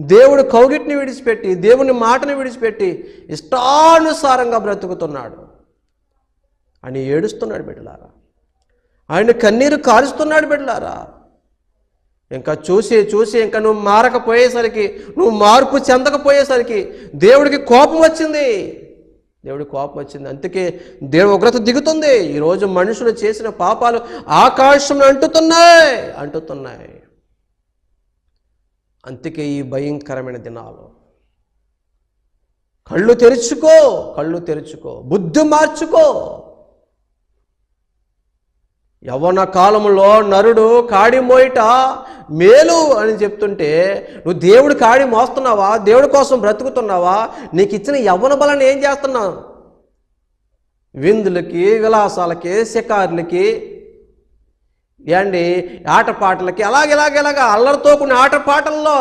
దేవుడు కౌగిటిని విడిచిపెట్టి, దేవుని మాటని విడిచిపెట్టి ఇష్టానుసారంగా బ్రతుకుతున్నాడు అని ఏడుస్తున్నాడు బిడ్డలారా. ఆయన కన్నీరు కారుస్తున్నాడు బిడ్డలారా. ఇంకా చూసి చూసి ఇంకా నువ్వు మారకపోయేసరికి, నువ్వు మార్పు చెందకపోయేసరికి దేవుడికి కోపం వచ్చింది. దేవుడికి కోపం వచ్చింది. అందుకే దేవుడి ఉగ్రత దిగుతుంది. ఈరోజు మనుషులు చేసిన పాపాలు ఆకాశం అంటుతున్నాయి. అందుకే ఈ భయంకరమైన దినాలు. కళ్ళు తెరుచుకో, బుద్ధి మార్చుకో. యవ్వన కాలంలో నరుడు కాడి మోయిట మేలు అని చెప్తుంటే నువ్వు దేవుడు కాడి మోస్తున్నావా? దేవుడి కోసం బ్రతుకుతున్నావా? నీకు ఇచ్చిన యవ్వన బలాన్ని ఏం చేస్తున్నావు? విందులకి, విలాసాలకి, షికారులకి, ఆటపాటలకి, అలాగే అల్లరితో కొన్ని ఆటపాటల్లో